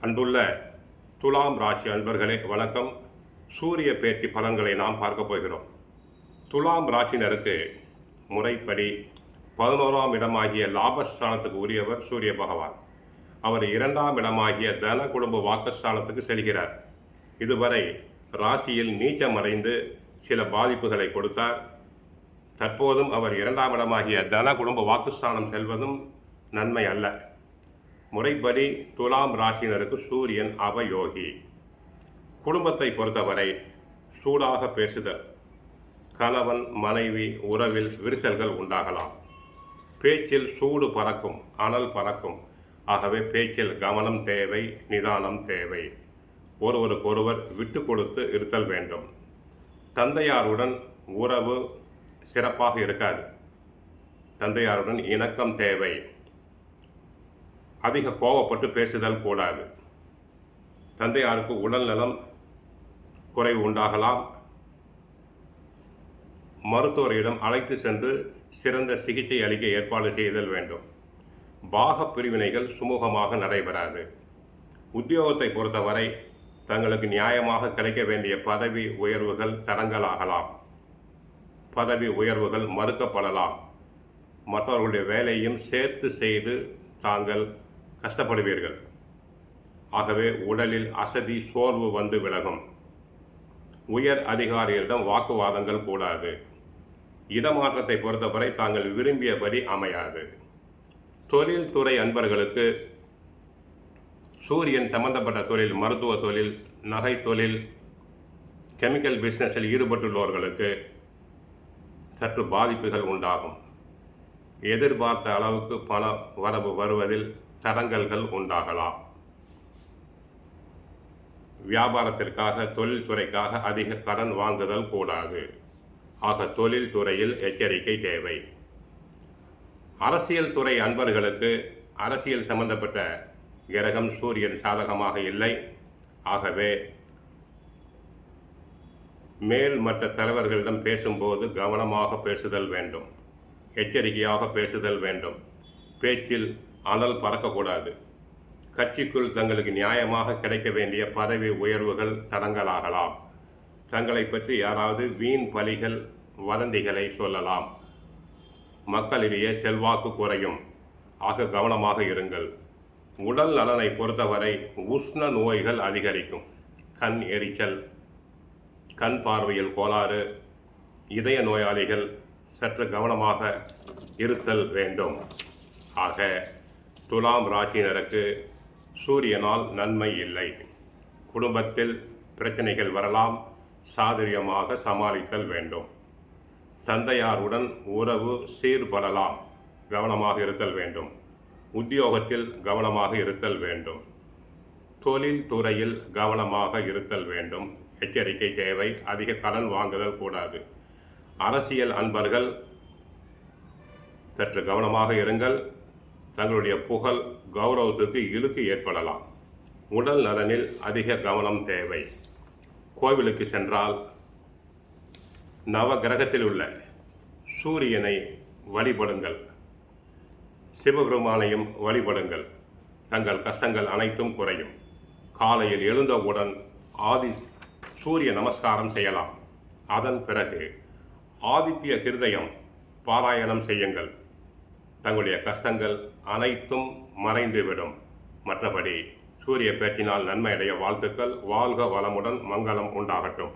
அன்புள்ள துலாம் ராசி அன்பர்களே வணக்கம். சூரிய பேச்சு பலன்களை நாம் பார்க்க போகிறோம். துலாம் ராசினருக்கு முறைப்படி 11ஆம் இடமாகிய லாபஸ்தானத்துக்கு உரியவர் சூரிய பகவான். அவர் 2ஆம் இடமாகிய தன குடும்ப வாக்குஸ்தானத்துக்கு செல்கிறார். இதுவரை ராசியில் நீச்சமடைந்து சில பாதிப்புகளை கொடுத்தார். தற்போதும் அவர் 2ஆம் இடமாகிய தன குடும்ப வாக்குஸ்தானம் செல்வதும் நன்மை அல்ல. முறைப்படி துலாம் ராசினருக்கு சூரியன் அவயோகி. குடும்பத்தை பொறுத்தவரை சூடாக பேசுதல், கணவன் மனைவி உறவில் விரிசல்கள் உண்டாகலாம். பேச்சில் சூடு பறக்கும், அனல் பறக்கும். ஆகவே பேச்சில் கவனம் தேவை, நிதானம் தேவை. ஒருவருக்கொருவர் விட்டு கொடுத்து இருத்தல் வேண்டும். தந்தையாருடன் உறவு சிறப்பாக இருக்காது. தந்தையாருடன் இணக்கம் தேவை. அதிக கோபப்பட்டு பேசுதல் கூடாது. தந்தையாருக்கு உடல்நலம் குறைவு உண்டாகலாம். மருத்துவரிடம் அழைத்து சென்று சிறந்த சிகிச்சை அளிக்க ஏற்பாடு செய்தல் வேண்டும். பாக பிரிவினைகள் சுமூகமாக நடைபெறாது. உத்தியோகத்தை பொறுத்தவரை தங்களுக்கு நியாயமாக கிடைக்க வேண்டிய பதவி உயர்வுகள் தடங்கலாகலாம். பதவி உயர்வுகள் மறுக்கப்படலாம். மற்றவர்களுடைய வேலையும் சேர்த்து செய்து தாங்கள் கஷ்டப்படுவீர்கள். ஆகவே உடலில் அசதி சோர்வு வந்து விலகும். உயர் அதிகாரிகளிடம் வாக்குவாதங்கள் கூடாது. இடமாற்றத்தை பொறுத்தவரை தாங்கள் விரும்பியபடி அமையாது. தொழில்துறை அன்பர்களுக்கு சூரியன் சம்பந்தப்பட்ட தொழில், மருத்துவ தொழில், நகை தொழில், கெமிக்கல் பிஸ்னஸில் ஈடுபட்டுள்ளவர்களுக்கு சற்று பாதிப்புகள் உண்டாகும். எதிர்பார்த்த அளவுக்கு பண வரவு வருவதில் தடங்கல்கள் உண்டாகலாம். வியாபாரத்திற்காக, தொழில்துறைக்காக அதிக கடன் வாங்குதல் கூடாது. ஆக தொழில்துறையில் எச்சரிக்கை தேவை. அரசியல் துறை அன்பர்களுக்கு அரசியல் சம்பந்தப்பட்ட கிரகம் சூரியன் சாதகமாக இல்லை. ஆகவே மேல் மட்ட தலைவர்களிடம் பேசும்போது கவனமாக பேசுதல் வேண்டும். எச்சரிக்கையாக பேசுதல் வேண்டும். பேச்சில் அனல் பறக்கக்கூடாது. கட்சிக்குள் தங்களுக்கு நியாயமாக கிடைக்க வேண்டிய பதவி உயர்வுகள் தடங்கலாகலாம். தங்களை பற்றி யாராவது வீண் பலிகள், வதந்திகளை சொல்லலாம். மக்களிடையே செல்வாக்கு குறையும். ஆக கவனமாக இருங்கள். உடல் நலனை பொறுத்தவரை உஷ்ண நோய்கள் அதிகரிக்கும். கண் எரிச்சல், கண் பார்வையில் கோளாறு, இதய நோயாளிகள் சற்று கவனமாக இருத்தல் வேண்டும். ஆக துலாம் ராசினருக்கு சூரியனால் நன்மை இல்லை. குடும்பத்தில் பிரச்சனைகள் வரலாம். சாதுரியமாக சமாளித்தல் வேண்டும். தந்தையாருடன் உறவு சீர்படலாம். கவனமாக இருத்தல் வேண்டும். உத்தியோகத்தில் கவனமாக இருத்தல் வேண்டும். தொழில் துறையில் கவனமாக இருத்தல் வேண்டும். எச்சரிக்கை தேவை. அதிக கடன் வாங்குதல் கூடாது. அரசியல் அன்பர்கள் சற்று கவனமாக இருங்கள். தங்களுடைய புகழ், கௌரவத்துக்கு இழுக்கு ஏற்படலாம். உடல் நலனில் அதிக கவனம் தேவை. கோவிலுக்கு சென்றால் நவ கிரகத்தில் உள்ள சூரியனை வழிபடுங்கள். சிவபெருமானையும் வழிபடுங்கள். தங்கள் கஷ்டங்கள் அனைத்தும் குறையும். காலையில் எழுந்தவுடன் சூரிய நமஸ்காரம் செய்யலாம். அதன் பிறகு ஆதித்ய ஹிருதயம் பாராயணம் செய்யுங்கள். தங்களுடைய கஷ்டங்கள் அனைத்தும் மறைந்துவிடும். மற்றபடி சூரிய பேச்சினால் நன்மை அடைய வாழ்த்துக்கள். வாழ்க வளமுடன், மங்களம் உண்டாகட்டும்.